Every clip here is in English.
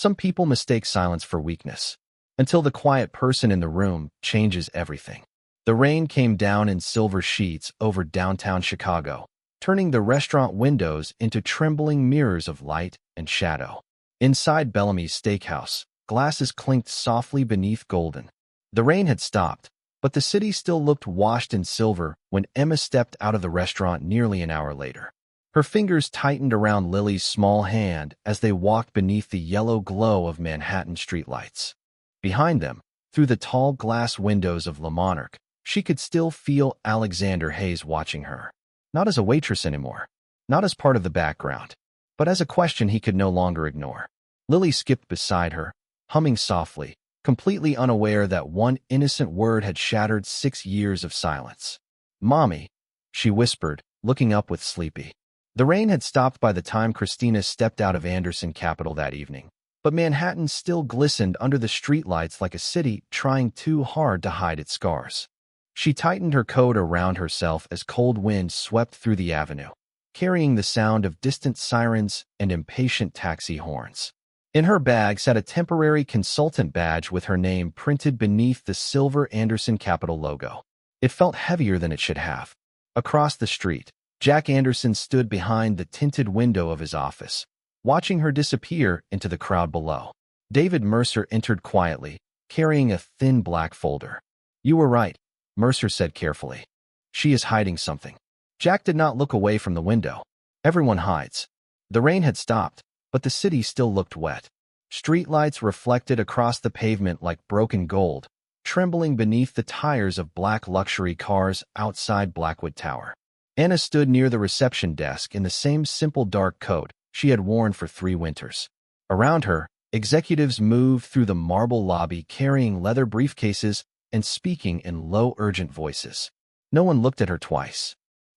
Some people mistake silence for weakness, until the quiet person in the room changes everything. The rain came down in silver sheets over downtown Chicago, turning the restaurant windows into trembling mirrors of light and shadow. Inside Bellamy's steakhouse, glasses clinked softly beneath golden. The rain had stopped, but the city still looked washed in silver when Emma stepped out of the restaurant nearly an hour later. Her fingers tightened around Lily's small hand as they walked beneath the yellow glow of Manhattan streetlights. Behind them, through the tall glass windows of Le Monarch, she could still feel Alexander Hayes watching her. Not as a waitress anymore, not as part of the background, but as a question he could no longer ignore. Lily skipped beside her, humming softly, completely unaware that one innocent word had shattered 6 years of silence. "Mommy," she whispered, looking up with sleepy. The rain had stopped by the time Christina stepped out of Anderson Capital that evening, but Manhattan still glistened under the streetlights like a city trying too hard to hide its scars. She tightened her coat around herself as cold wind swept through the avenue, carrying the sound of distant sirens and impatient taxi horns. In her bag sat a temporary consultant badge with her name printed beneath the silver Anderson Capital logo. It felt heavier than it should have. Across the street, Jack Anderson stood behind the tinted window of his office, watching her disappear into the crowd below. David Mercer entered quietly, carrying a thin black folder. "You were right," Mercer said carefully. "She is hiding something." Jack did not look away from the window. Everyone hides. The rain had stopped, but the city still looked wet. Streetlights reflected across the pavement like broken gold, trembling beneath the tires of black luxury cars outside Blackwood Tower. Anna stood near the reception desk in the same simple dark coat she had worn for 3 winters. Around her, executives moved through the marble lobby carrying leather briefcases and speaking in low, urgent voices. No one looked at her twice,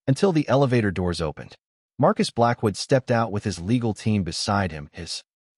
until the elevator doors opened. Marcus Blackwood stepped out with his legal team beside him.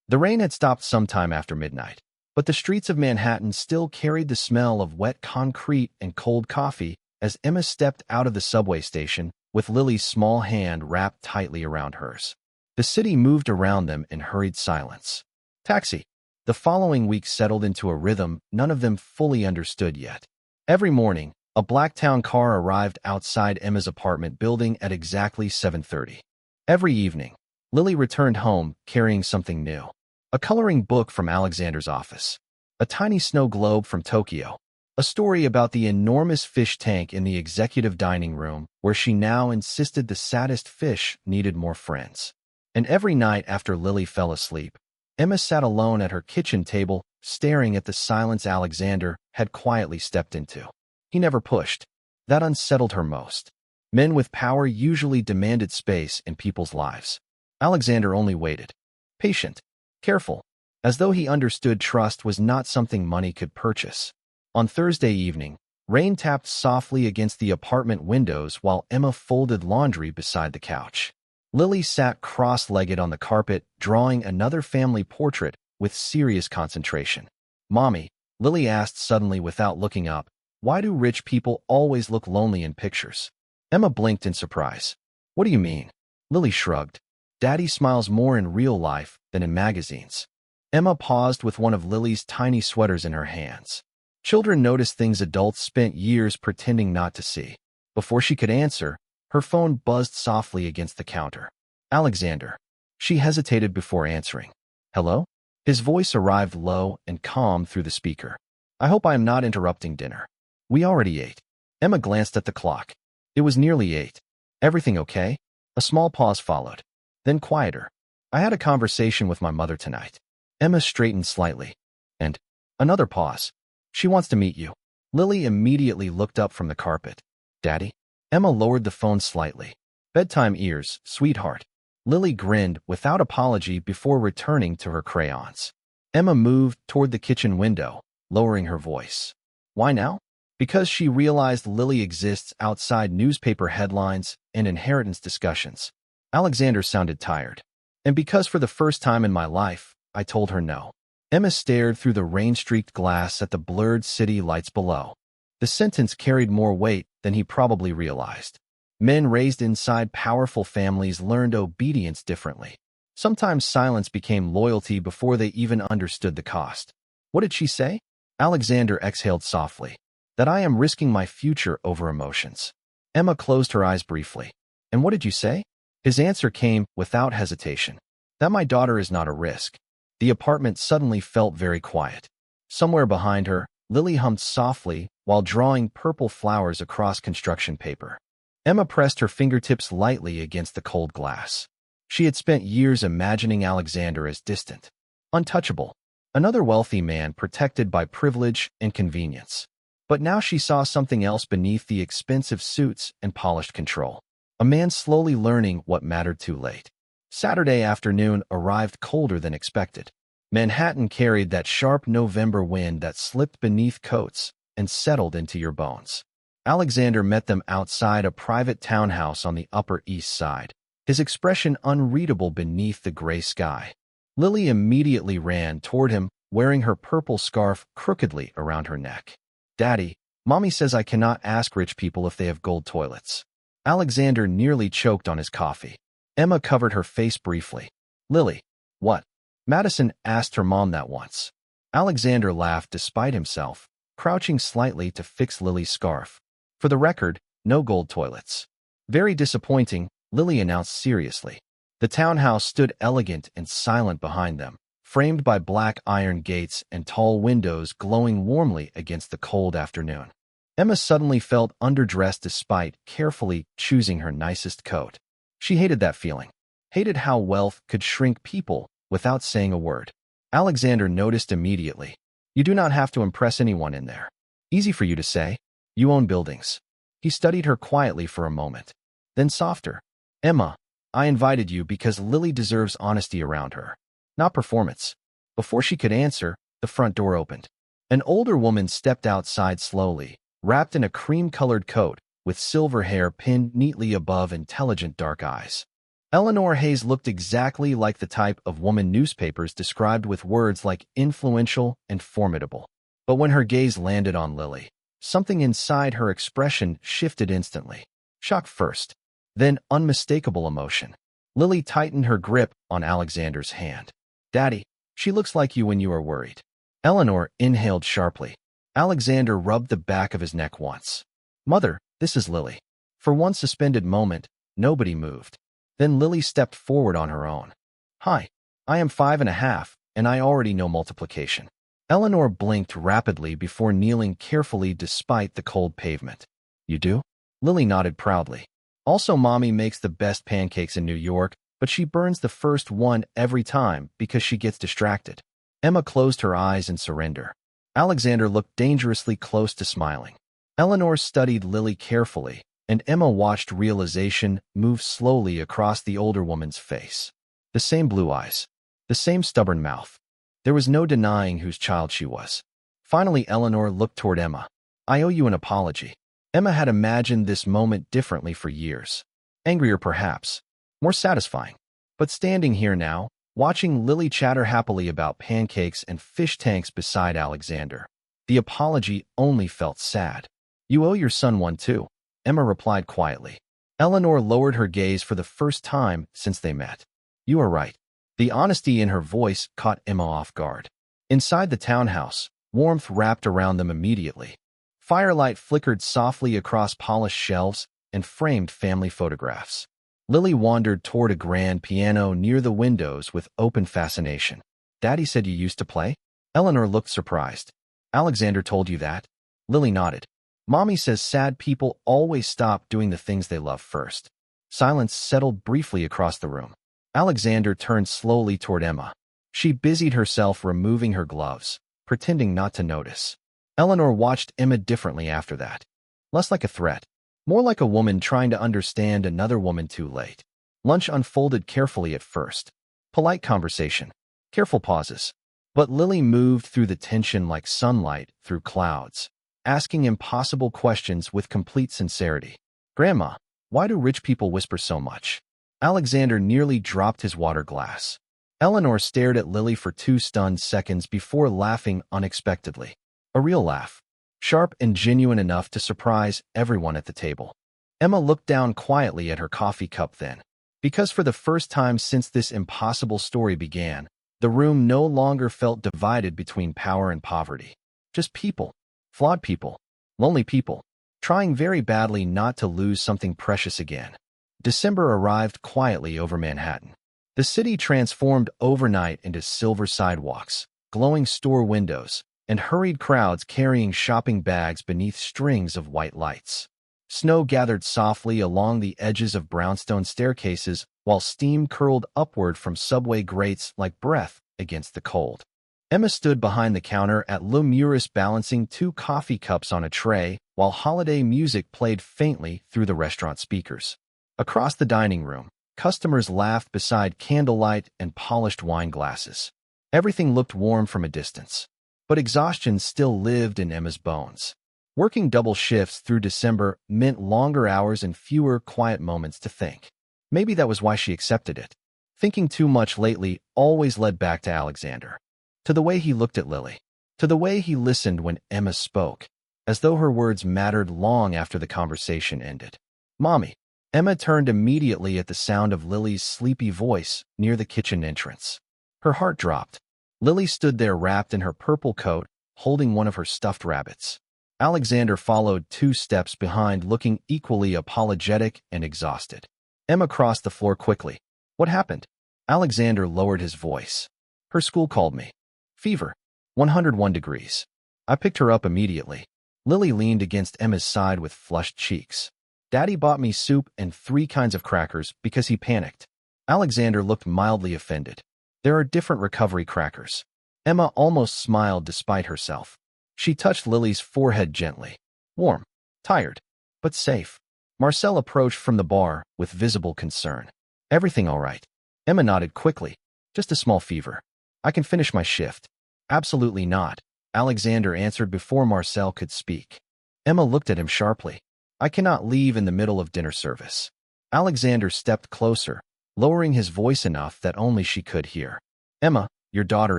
The rain had stopped sometime after midnight, but the streets of Manhattan still carried the smell of wet concrete and cold coffee as Emma stepped out of the subway station with Lily's small hand wrapped tightly around hers. The city moved around them in hurried silence. Taxi. The following week settled into a rhythm none of them fully understood yet. Every morning, a Blacktown car arrived outside Emma's apartment building at exactly 7:30. Every evening, Lily returned home carrying something new. A coloring book from Alexander's office. A tiny snow globe from Tokyo. A story about the enormous fish tank in the executive dining room where she now insisted the saddest fish needed more friends. And every night after Lily fell asleep, Emma sat alone at her kitchen table, staring at the silence Alexander had quietly stepped into. He never pushed. That unsettled her most. Men with power usually demanded space in people's lives. Alexander only waited. Patient. Careful. As though he understood trust was not something money could purchase. On Thursday evening, rain tapped softly against the apartment windows while Emma folded laundry beside the couch. Lily sat cross-legged on the carpet, drawing another family portrait with serious concentration. "Mommy," Lily asked suddenly without looking up, "why do rich people always look lonely in pictures?" Emma blinked in surprise. "What do you mean?" Lily shrugged. "Daddy smiles more in real life than in magazines." Emma paused with one of Lily's tiny sweaters in her hands. Children notice things adults spent years pretending not to see. Before she could answer, her phone buzzed softly against the counter. "Alexander." She hesitated before answering. "Hello?" His voice arrived low and calm through the speaker. "I hope I am not interrupting dinner. We already ate." Emma glanced at the clock. It was nearly 8. "Everything okay?" A small pause followed. Then quieter. "I had a conversation with my mother tonight." Emma straightened slightly. And another pause. "She wants to meet you." Lily immediately looked up from the carpet. "Daddy?" Emma lowered the phone slightly. "Bedtime ears, sweetheart." Lily grinned without apology before returning to her crayons. Emma moved toward the kitchen window, lowering her voice. "Why now?" Because she realized Lily exists outside newspaper headlines and inheritance discussions. Alexander sounded tired. "And because for the first time in my life, I told her no." Emma stared through the rain-streaked glass at the blurred city lights below. The sentence carried more weight than he probably realized. Men raised inside powerful families learned obedience differently. Sometimes silence became loyalty before they even understood the cost. What did she say? Alexander exhaled softly. That I am risking my future over emotions. Emma closed her eyes briefly. And what did you say? His answer came without hesitation. That my daughter is not a risk. The apartment suddenly felt very quiet. Somewhere behind her, Lily hummed softly while drawing purple flowers across construction paper. Emma pressed her fingertips lightly against the cold glass. She had spent years imagining Alexander as distant, untouchable, another wealthy man protected by privilege and convenience. But now she saw something else beneath the expensive suits and polished control. A man slowly learning what mattered too late. Saturday afternoon arrived colder than expected. Manhattan carried that sharp November wind that slipped beneath coats and settled into your bones. Alexander met them outside a private townhouse on the Upper East Side, his expression unreadable beneath the gray sky. Lily immediately ran toward him, wearing her purple scarf crookedly around her neck. Daddy, Mommy says I cannot ask rich people if they have gold toilets. Alexander nearly choked on his coffee. Emma covered her face briefly. Lily, what? Madison asked her mom that once. Alexander laughed despite himself, crouching slightly to fix Lily's scarf. For the record, no gold toilets. Very disappointing, Lily announced seriously. The townhouse stood elegant and silent behind them, framed by black iron gates and tall windows glowing warmly against the cold afternoon. Emma suddenly felt underdressed despite carefully choosing her nicest coat. She hated that feeling, hated how wealth could shrink people without saying a word. Alexander noticed immediately. You do not have to impress anyone in there. Easy for you to say. You own buildings. He studied her quietly for a moment. Then softer. Emma, I invited you because Lily deserves honesty around her, not performance. Before she could answer, the front door opened. An older woman stepped outside slowly, wrapped in a cream-colored coat, with silver hair pinned neatly above intelligent dark eyes. Eleanor Hayes looked exactly like the type of woman newspapers described with words like influential and formidable. But when her gaze landed on Lily, something inside her expression shifted instantly. Shock first, then unmistakable emotion. Lily tightened her grip on Alexander's hand. Daddy, she looks like you when you are worried. Eleanor inhaled sharply. Alexander rubbed the back of his neck once. Mother, this is Lily. For one suspended moment, nobody moved. Then Lily stepped forward on her own. Hi, I am 5.5, and I already know multiplication. Eleanor blinked rapidly before kneeling carefully despite the cold pavement. You do? Lily nodded proudly. Also, Mommy makes the best pancakes in New York, but she burns the first one every time because she gets distracted. Emma closed her eyes in surrender. Alexander looked dangerously close to smiling. Eleanor studied Lily carefully, and Emma watched realization move slowly across the older woman's face. The same blue eyes, the same stubborn mouth. There was no denying whose child she was. Finally, Eleanor looked toward Emma. I owe you an apology. Emma had imagined this moment differently for years. Angrier perhaps, more satisfying. But standing here now, watching Lily chatter happily about pancakes and fish tanks beside Alexander, the apology only felt sad. You owe your son one too, Emma replied quietly. Eleanor lowered her gaze for the first time since they met. You are right. The honesty in her voice caught Emma off guard. Inside the townhouse, warmth wrapped around them immediately. Firelight flickered softly across polished shelves and framed family photographs. Lily wandered toward a grand piano near the windows with open fascination. Daddy said you used to play? Eleanor looked surprised. Alexander told you that? Lily nodded. Mommy says sad people always stop doing the things they love first. Silence settled briefly across the room. Alexander turned slowly toward Emma. She busied herself removing her gloves, pretending not to notice. Eleanor watched Emma differently after that. Less like a threat, more like a woman trying to understand another woman too late. Lunch unfolded carefully at first. Polite conversation, careful pauses. But Lily moved through the tension like sunlight through clouds, asking impossible questions with complete sincerity. Grandma, why do rich people whisper so much? Alexander nearly dropped his water glass. Eleanor stared at Lily for 2 stunned seconds before laughing unexpectedly. A real laugh, sharp and genuine enough to surprise everyone at the table. Emma looked down quietly at her coffee cup then. Because for the first time since this impossible story began, the room no longer felt divided between power and poverty. Just people, flawed people, lonely people, trying very badly not to lose something precious again. December arrived quietly over Manhattan. The city transformed overnight into silver sidewalks, glowing store windows, and hurried crowds carrying shopping bags beneath strings of white lights. Snow gathered softly along the edges of brownstone staircases, while steam curled upward from subway grates like breath against the cold. Emma stood behind the counter at Le Muris balancing 2 coffee cups on a tray, while holiday music played faintly through the restaurant speakers. Across the dining room, customers laughed beside candlelight and polished wine glasses. Everything looked warm from a distance. But exhaustion still lived in Emma's bones. Working double shifts through December meant longer hours and fewer quiet moments to think. Maybe that was why she accepted it. Thinking too much lately always led back to Alexander. To the way he looked at Lily. To the way he listened when Emma spoke, as though her words mattered long after the conversation ended. "Mommy." Emma turned immediately at the sound of Lily's sleepy voice near the kitchen entrance. Her heart dropped. Lily stood there wrapped in her purple coat, holding one of her stuffed rabbits. Alexander followed 2 steps behind, looking equally apologetic and exhausted. Emma crossed the floor quickly. "What happened?" Alexander lowered his voice. "Her school called me. Fever. 101 degrees. I picked her up immediately." Lily leaned against Emma's side with flushed cheeks. "Daddy bought me soup and 3 kinds of crackers because he panicked." Alexander looked mildly offended. "There are different recovery crackers." Emma almost smiled despite herself. She touched Lily's forehead gently. "Warm, tired, but safe." Marcel approached from the bar with visible concern. "Everything all right?" Emma nodded quickly. "Just a small fever. I can finish my shift." "Absolutely not," Alexander answered before Marcel could speak. Emma looked at him sharply. "I cannot leave in the middle of dinner service." Alexander stepped closer, lowering his voice enough that only she could hear. "Emma, your daughter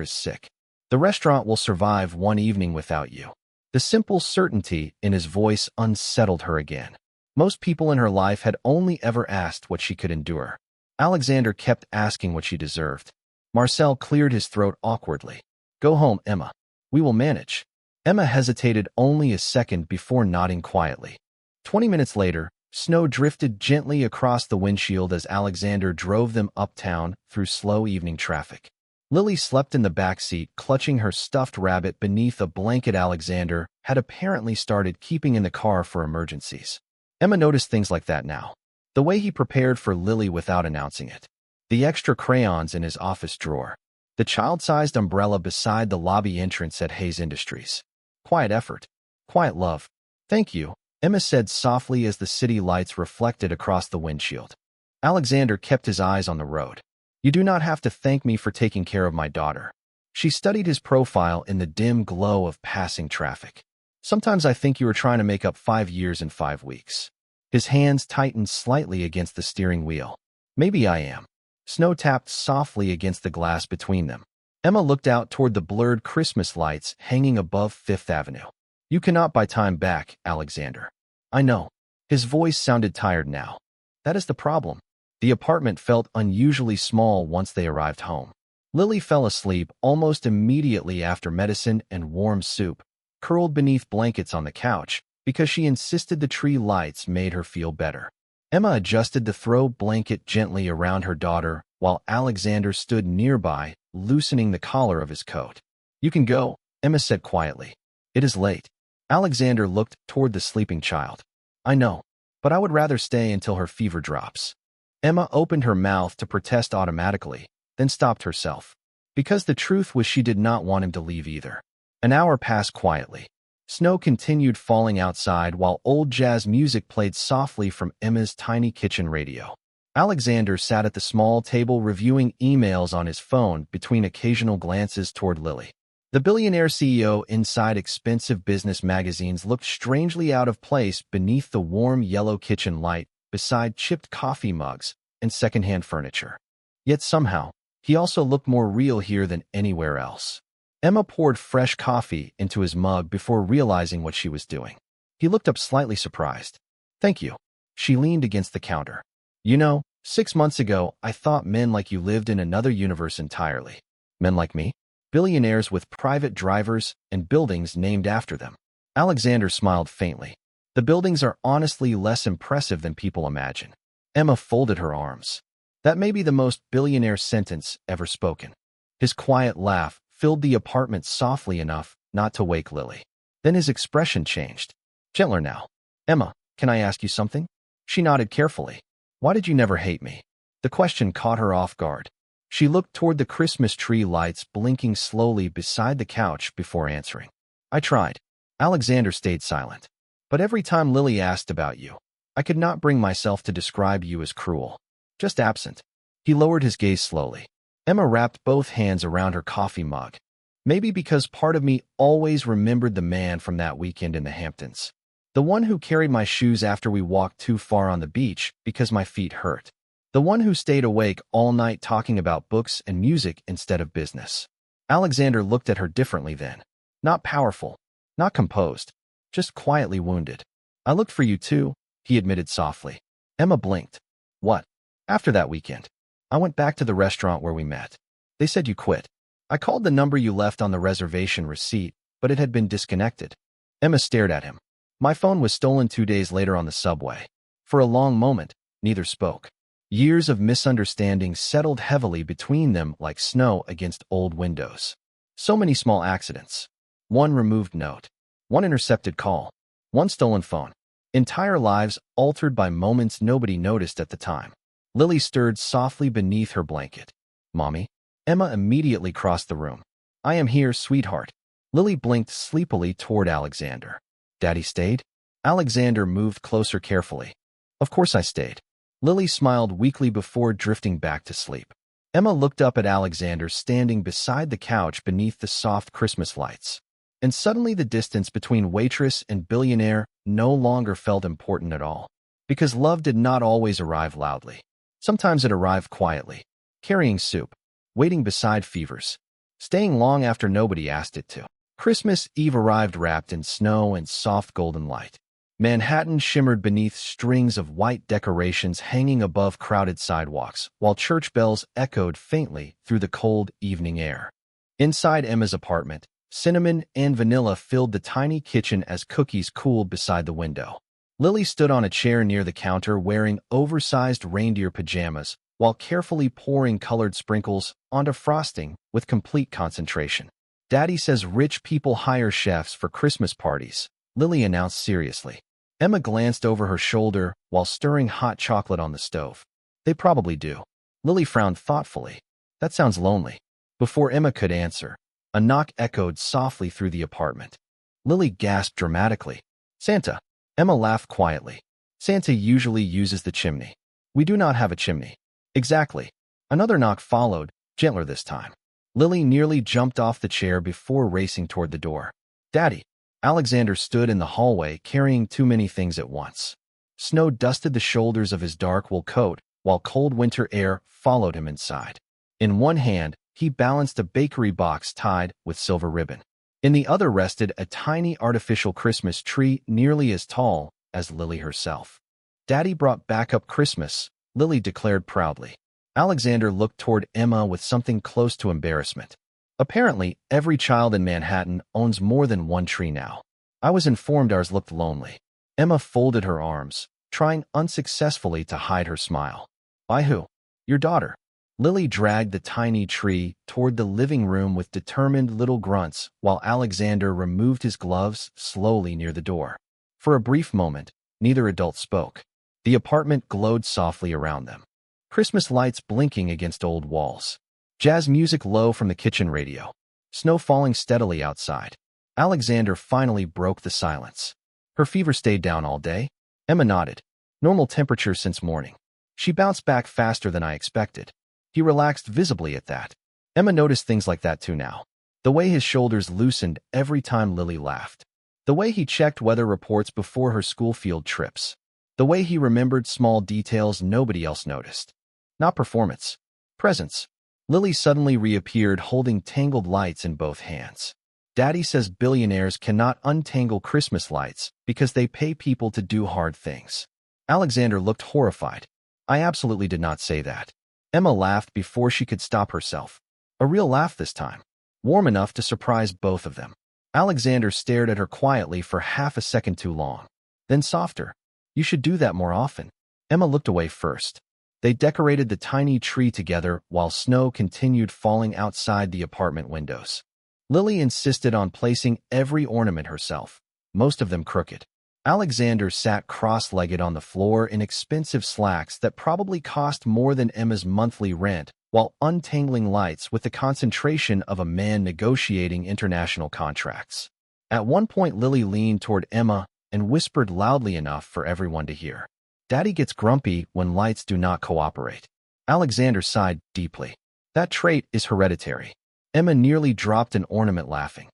is sick. The restaurant will survive one evening without you." The simple certainty in his voice unsettled her again. Most people in her life had only ever asked what she could endure. Alexander kept asking what she deserved. Marcel cleared his throat awkwardly. "Go home, Emma. We will manage." Emma hesitated only a second before nodding quietly. 20 minutes later, snow drifted gently across the windshield as Alexander drove them uptown through slow evening traffic. Lily slept in the back seat, clutching her stuffed rabbit beneath a blanket Alexander had apparently started keeping in the car for emergencies. Emma noticed things like that now. The way he prepared for Lily without announcing it. The extra crayons in his office drawer. The child-sized umbrella beside the lobby entrance at Hayes Industries. Quiet effort. Quiet love. "Thank you," Emma said softly as the city lights reflected across the windshield. Alexander kept his eyes on the road. "You do not have to thank me for taking care of my daughter." She studied his profile in the dim glow of passing traffic. "Sometimes I think you are trying to make up 5 years in 5 weeks." His hands tightened slightly against the steering wheel. "Maybe I am." Snow tapped softly against the glass between them. Emma looked out toward the blurred Christmas lights hanging above Fifth Avenue. "You cannot buy time back, Alexander." "I know." His voice sounded tired now. "That is the problem." The apartment felt unusually small once they arrived home. Lily fell asleep almost immediately after medicine and warm soup, curled beneath blankets on the couch, because she insisted the tree lights made her feel better. Emma adjusted the throw blanket gently around her daughter while Alexander stood nearby, loosening the collar of his coat. "You can go," Emma said quietly. "It is late." Alexander looked toward the sleeping child. "I know, but I would rather stay until her fever drops." Emma opened her mouth to protest automatically, then stopped herself. Because the truth was she did not want him to leave either. An hour passed quietly. Snow continued falling outside while old jazz music played softly from Emma's tiny kitchen radio. Alexander sat at the small table reviewing emails on his phone between occasional glances toward Lily. The billionaire CEO inside expensive business magazines looked strangely out of place beneath the warm yellow kitchen light beside chipped coffee mugs and secondhand furniture. Yet somehow, he also looked more real here than anywhere else. Emma poured fresh coffee into his mug before realizing what she was doing. He looked up slightly surprised. "Thank you." She leaned against the counter. "You know, 6 months ago, I thought men like you lived in another universe entirely. Men like me? Billionaires with private drivers and buildings named after them. Alexander smiled faintly. The buildings are honestly less impressive than people imagine. Emma folded her arms. That may be the most billionaire sentence ever spoken. His quiet laugh filled the apartment softly enough not to wake Lily. Then his expression changed. Gentler now. Emma, can I ask you something? She nodded carefully. Why did you never hate me? The question caught her off guard. She looked toward the Christmas tree lights blinking slowly beside the couch before answering. I tried. Alexander stayed silent. But every time Lily asked about you, I could not bring myself to describe you as cruel. Just absent. He lowered his gaze slowly. Emma wrapped both hands around her coffee mug. Maybe because part of me always remembered the man from that weekend in the Hamptons. The one who carried my shoes after we walked too far on the beach because my feet hurt. The one who stayed awake all night talking about books and music instead of business. Alexander looked at her differently then. Not powerful, not composed, just quietly wounded. I looked for you too, he admitted softly. Emma blinked. What? After that weekend, I went back to the restaurant where we met. They said you quit. I called the number you left on the reservation receipt, but it had been disconnected. Emma stared at him. My phone was stolen 2 days later on the subway. For a long moment, neither spoke. Years of misunderstanding settled heavily between them like snow against old windows. So many small accidents. One removed note. One intercepted call. One stolen phone. Entire lives altered by moments nobody noticed at the time. Lily stirred softly beneath her blanket. Mommy? Emma immediately crossed the room. I am here, sweetheart. Lily blinked sleepily toward Alexander. Daddy stayed? Alexander moved closer carefully. Of course I stayed. Lily smiled weakly before drifting back to sleep. Emma looked up at Alexander standing beside the couch beneath the soft Christmas lights. And suddenly the distance between Waitress and billionaire no longer felt important at all. Because love did not always arrive loudly. Sometimes it arrived quietly, carrying soup, waiting beside fevers, staying long after nobody asked it to. Christmas Eve arrived wrapped in snow and soft golden light. Manhattan shimmered beneath strings of white decorations hanging above crowded sidewalks, while church bells echoed faintly through the cold evening air. Inside Emma's apartment, cinnamon and vanilla filled the tiny kitchen as cookies cooled beside the window. Lily stood on a chair near the counter wearing oversized reindeer pajamas while carefully pouring colored sprinkles onto frosting with complete concentration. Daddy says rich people hire chefs for Christmas parties, Lily announced seriously. Emma glanced over her shoulder while stirring hot chocolate on the stove. They probably do. Lily frowned thoughtfully. That sounds lonely. Before Emma could answer, a knock echoed softly through the apartment. Lily gasped dramatically. Santa. Emma laughed quietly. Santa usually uses the chimney. We do not have a chimney. Exactly. Another knock followed, gentler this time. Lily nearly jumped off the chair before racing toward the door. Daddy. Alexander stood in the hallway carrying too many things at once. Snow dusted the shoulders of his dark wool coat, while cold winter air followed him inside. In one hand, he balanced a bakery box tied with silver ribbon. In the other rested a tiny artificial Christmas tree nearly as tall as Lily herself. Daddy brought back up Christmas, Lily declared proudly. Alexander looked toward Emma with something close to embarrassment. Apparently, every child in Manhattan owns more than one tree now. I was informed ours looked lonely. Emma folded her arms, trying unsuccessfully to hide her smile. By who? Your daughter. Lily dragged the tiny tree toward the living room with determined little grunts while Alexander removed his gloves slowly near the door. For a brief moment, neither adult spoke. The apartment glowed softly around them. Christmas lights blinking against old walls. Jazz music low from the kitchen radio. Snow falling steadily outside. Alexander finally broke the silence. Her fever stayed down all day? Emma nodded. Normal temperature since morning. She bounced back faster than I expected. He relaxed visibly at that. Emma noticed things like that too now. The way his shoulders loosened every time Lily laughed. The way he checked weather reports before her school field trips. The way he remembered small details nobody else noticed. Not performance. Presence. Lily suddenly reappeared holding tangled lights in both hands. Daddy says billionaires cannot untangle Christmas lights because they pay people to do hard things. Alexander looked horrified. I absolutely did not say that. Emma laughed before she could stop herself. A real laugh this time. Warm enough to surprise both of them. Alexander stared at her quietly for half a second too long. Then softer. You should do that more often. Emma looked away first. They decorated the tiny tree together while snow continued falling outside the apartment windows. Lily insisted on placing every ornament herself, most of them crooked. Alexander sat cross-legged on the floor in expensive slacks that probably cost more than Emma's monthly rent, while untangling lights with the concentration of a man negotiating international contracts. At one point, Lily leaned toward Emma and whispered loudly enough for everyone to hear. Daddy gets grumpy when lights do not cooperate. Alexander sighed deeply. That trait is hereditary. Emma nearly dropped an ornament laughing.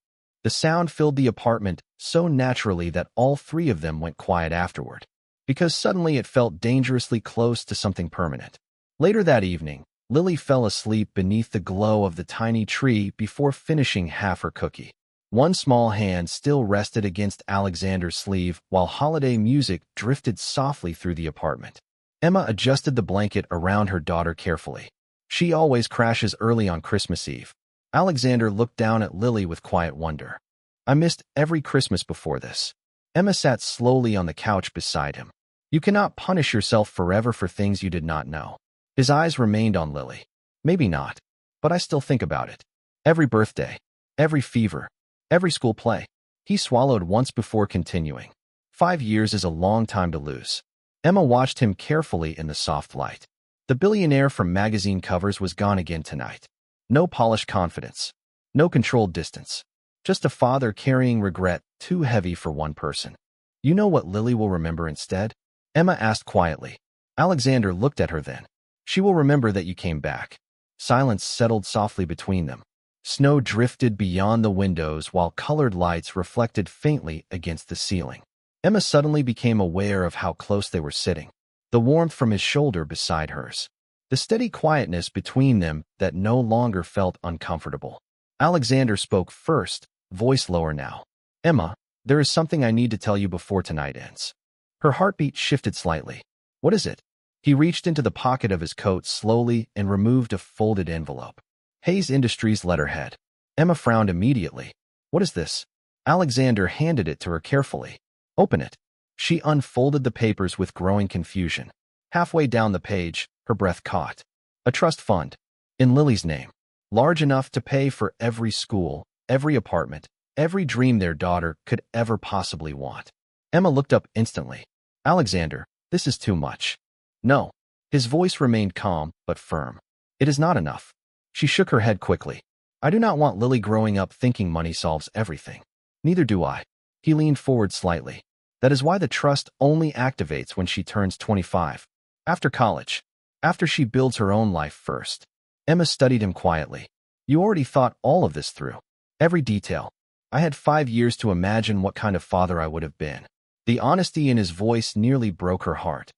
The sound filled the apartment so naturally that all three of them went quiet afterward, because suddenly it felt dangerously close to something permanent. Later that evening, Lily fell asleep beneath the glow of the tiny tree before finishing half her cookie. One small hand still rested against Alexander's sleeve while holiday music drifted softly through the apartment. Emma adjusted the blanket around her daughter carefully. She always crashes early on Christmas Eve. Alexander looked down at Lily with quiet wonder. I missed every Christmas before this. Emma sat slowly on the couch beside him. You cannot punish yourself forever for things you did not know. His eyes remained on Lily. Maybe not, but I still think about it. Every birthday, every fever, every school play. He swallowed once before continuing. 5 years is a long time to lose. Emma watched him carefully in the soft light. The billionaire from magazine covers was gone again tonight. No polished confidence. No controlled distance. Just a father carrying regret too heavy for one person. You know what Lily will remember instead? Emma asked quietly. Alexander looked at her then. She will remember that you came back. Silence settled softly between them. Snow drifted beyond the windows while colored lights reflected faintly against the ceiling. Emma suddenly became aware of how close they were sitting. The warmth from his shoulder beside hers. The steady quietness between them that no longer felt uncomfortable. Alexander spoke first, voice lower now. Emma, there is something I need to tell you before tonight ends. Her heartbeat shifted slightly. What is it? He reached into the pocket of his coat slowly and removed a folded envelope. Hayes Industries letterhead. Emma frowned immediately. What is this? Alexander handed it to her carefully. Open it. She unfolded the papers with growing confusion. Halfway down the page, her breath caught. A trust fund. In Lily's name. Large enough to pay for every school, every apartment, every dream their daughter could ever possibly want. Emma looked up instantly. Alexander, this is too much. No. His voice remained calm, but firm. It is not enough. She shook her head quickly. I do not want Lily growing up thinking money solves everything. Neither do I. He leaned forward slightly. That is why the trust only activates when she turns 25. After college. After she builds her own life first. Emma studied him quietly. You already thought all of this through. Every detail. I had 5 years to imagine what kind of father I would have been. The honesty in his voice nearly broke her heart.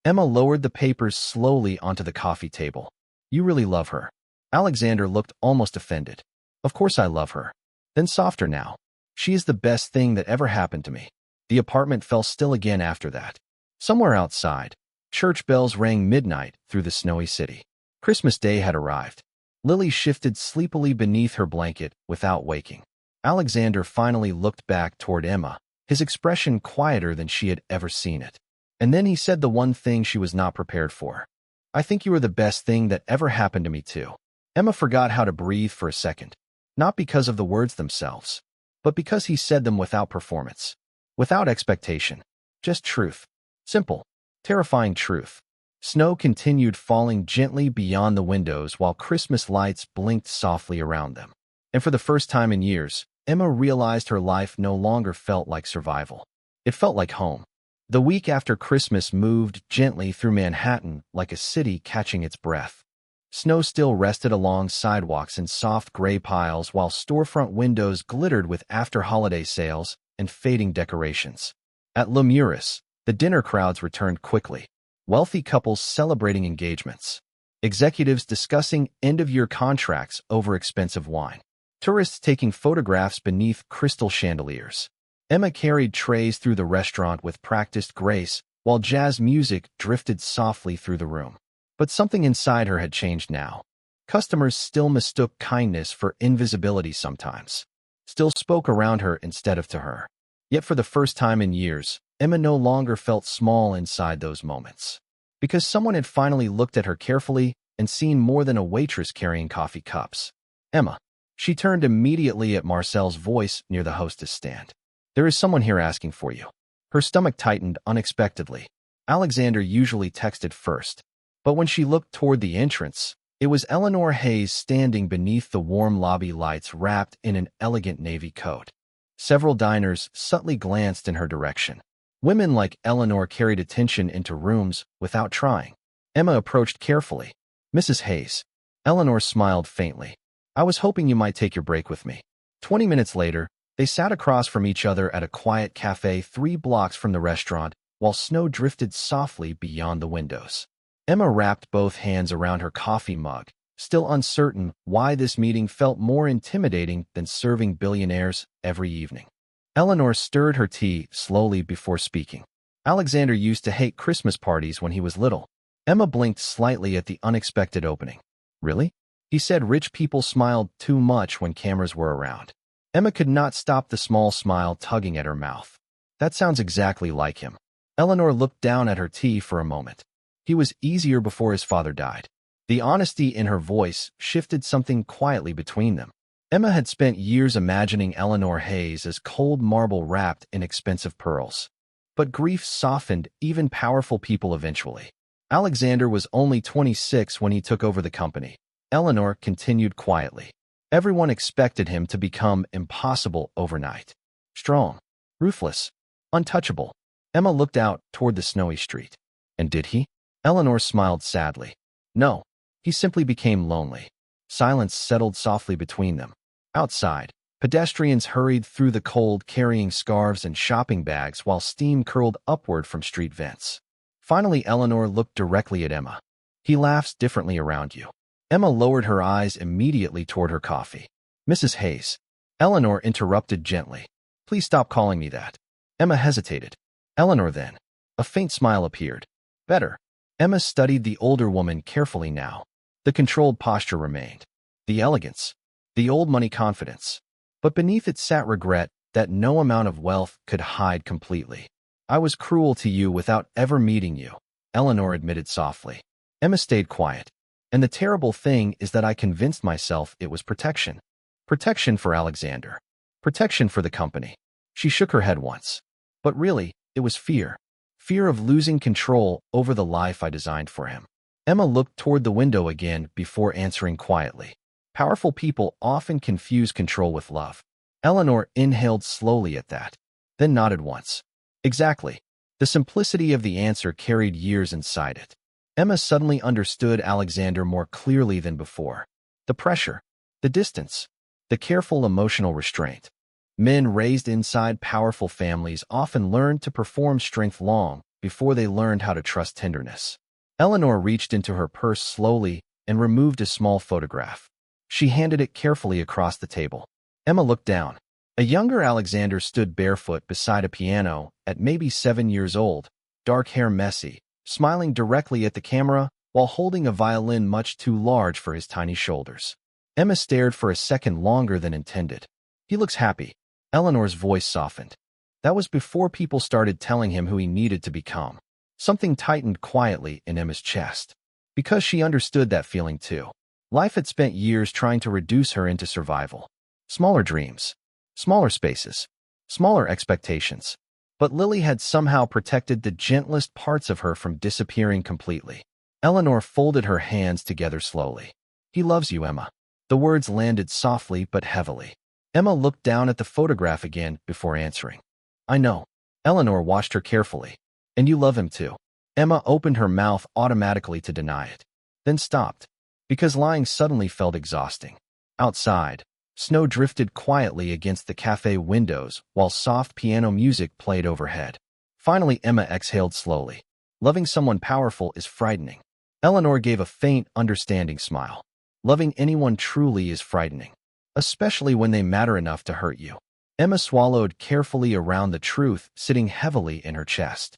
Emma lowered the papers slowly onto the coffee table. You really love her. Alexander looked almost offended. Of course I love her. Then softer now. She is the best thing that ever happened to me. The apartment fell still again after that. Somewhere outside, church bells rang midnight through the snowy city. Christmas Day had arrived. Lily shifted sleepily beneath her blanket without waking. Alexander finally looked back toward Emma, his expression quieter than she had ever seen it. And then he said the one thing she was not prepared for. I think you are the best thing that ever happened to me too. Emma forgot how to breathe for a second, not because of the words themselves, but because he said them without performance, without expectation, just truth. Simple, terrifying truth. Snow continued falling gently beyond the windows while Christmas lights blinked softly around them. And for the first time in years, Emma realized her life no longer felt like survival. It felt like home. The week after Christmas moved gently through Manhattan like a city catching its breath. Snow still rested along sidewalks in soft gray piles while storefront windows glittered with after-holiday sales and fading decorations. At Le Muris, the dinner crowds returned quickly. Wealthy couples celebrating engagements. Executives discussing end-of-year contracts over expensive wine. Tourists taking photographs beneath crystal chandeliers. Emma carried trays through the restaurant with practiced grace, while jazz music drifted softly through the room. But something inside her had changed now. Customers still mistook kindness for invisibility sometimes, still spoke around her instead of to her. Yet for the first time in years, Emma no longer felt small inside those moments. Because someone had finally looked at her carefully and seen more than a waitress carrying coffee cups. Emma. She turned immediately at Marcel's voice near the hostess stand. There is someone here asking for you. Her stomach tightened unexpectedly. Alexander usually texted first, but when she looked toward the entrance, it was Eleanor Hayes standing beneath the warm lobby lights wrapped in an elegant navy coat. Several diners subtly glanced in her direction. Women like Eleanor carried attention into rooms without trying. Emma approached carefully. Mrs. Hayes. Eleanor smiled faintly. I was hoping you might take your break with me. 20 minutes later, they sat across from each other at a quiet cafe 3 blocks from the restaurant, while snow drifted softly beyond the windows. Emma wrapped both hands around her coffee mug, still uncertain why this meeting felt more intimidating than serving billionaires every evening. Eleanor stirred her tea slowly before speaking. Alexander used to hate Christmas parties when he was little. Emma blinked slightly at the unexpected opening. Really? He said rich people smiled too much when cameras were around. Emma could not stop the small smile tugging at her mouth. That sounds exactly like him. Eleanor looked down at her tea for a moment. He was easier before his father died. The honesty in her voice shifted something quietly between them. Emma had spent years imagining Eleanor Hayes as cold marble wrapped in expensive pearls. But grief softened even powerful people eventually. Alexander was only 26 when he took over the company. Eleanor continued quietly. Everyone expected him to become impossible overnight. Strong, ruthless, untouchable. Emma looked out toward the snowy street. And did he? Eleanor smiled sadly. No, he simply became lonely. Silence settled softly between them. Outside, pedestrians hurried through the cold carrying scarves and shopping bags while steam curled upward from street vents. Finally, Eleanor looked directly at Emma. He laughs differently around you. Emma lowered her eyes immediately toward her coffee. Mrs. Hayes. Eleanor interrupted gently. Please stop calling me that. Emma hesitated. Eleanor then. A faint smile appeared. Better. Emma studied the older woman carefully now. The controlled posture remained. The elegance. The old money confidence. But beneath it sat regret that no amount of wealth could hide completely. I was cruel to you without ever meeting you, Eleanor admitted softly. Emma stayed quiet. And the terrible thing is that I convinced myself it was protection. Protection for Alexander. Protection for the company. She shook her head once. But really, it was fear. Fear of losing control over the life I designed for him. Emma looked toward the window again before answering quietly. Powerful people often confuse control with love. Eleanor inhaled slowly at that, then nodded once. Exactly. The simplicity of the answer carried years inside it. Emma suddenly understood Alexander more clearly than before. The pressure, the distance, the careful emotional restraint. Men raised inside powerful families often learned to perform strength long before they learned how to trust tenderness. Eleanor reached into her purse slowly and removed a small photograph. She handed it carefully across the table. Emma looked down. A younger Alexander stood barefoot beside a piano at maybe 7 years old, dark hair messy, smiling directly at the camera while holding a violin much too large for his tiny shoulders. Emma stared for a second longer than intended. He looks happy. Eleanor's voice softened. That was before people started telling him who he needed to become. Something tightened quietly in Emma's chest. Because she understood that feeling too. Life had spent years trying to reduce her into survival. Smaller dreams. Smaller spaces. Smaller expectations. But Lily had somehow protected the gentlest parts of her from disappearing completely. Eleanor folded her hands together slowly. He loves you, Emma. The words landed softly but heavily. Emma looked down at the photograph again before answering. I know. Eleanor watched her carefully. And you love him too. Emma opened her mouth automatically to deny it, then stopped, because lying suddenly felt exhausting. Outside, snow drifted quietly against the cafe windows while soft piano music played overhead. Finally, Emma exhaled slowly. Loving someone powerful is frightening. Eleanor gave a faint, understanding smile. Loving anyone truly is frightening, especially when they matter enough to hurt you. Emma swallowed carefully around the truth sitting heavily in her chest.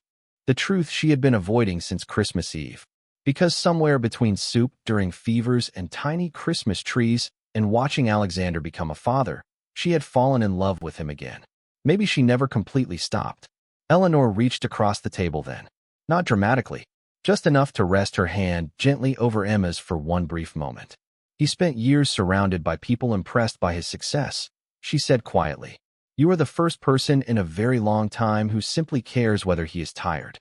the truth she had been avoiding since Christmas Eve. Because somewhere between soup during fevers and tiny Christmas trees and watching Alexander become a father, she had fallen in love with him again. Maybe she never completely stopped. Eleanor reached across the table then. Not dramatically, just enough to rest her hand gently over Emma's for one brief moment. He spent years surrounded by people impressed by his success, she said quietly. You are the first person in a very long time who simply cares whether he is tired.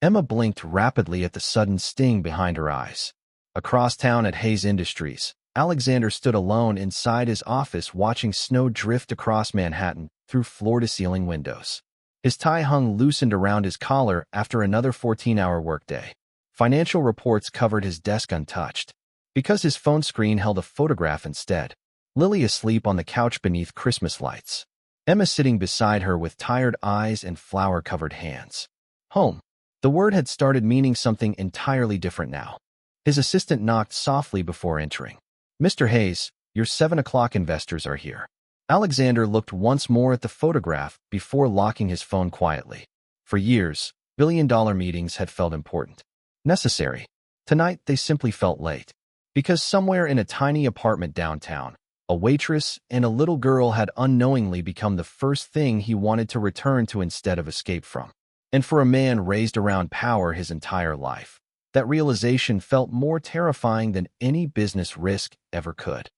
Emma blinked rapidly at the sudden sting behind her eyes. Across town at Hayes Industries, Alexander stood alone inside his office watching snow drift across Manhattan through floor-to-ceiling windows. His tie hung loosened around his collar after another 14-hour workday. Financial reports covered his desk untouched, because his phone screen held a photograph instead. Lily asleep on the couch beneath Christmas lights. Emma sitting beside her with tired eyes and flour-covered hands. Home. The word had started meaning something entirely different now. His assistant knocked softly before entering. Mr. Hayes, your 7 o'clock investors are here. Alexander looked once more at the photograph before locking his phone quietly. For years, billion-dollar meetings had felt important. Necessary. Tonight, they simply felt late. Because somewhere in a tiny apartment downtown, a waitress and a little girl had unknowingly become the first thing he wanted to return to instead of escape from. And for a man raised around power his entire life, that realization felt more terrifying than any business risk ever could.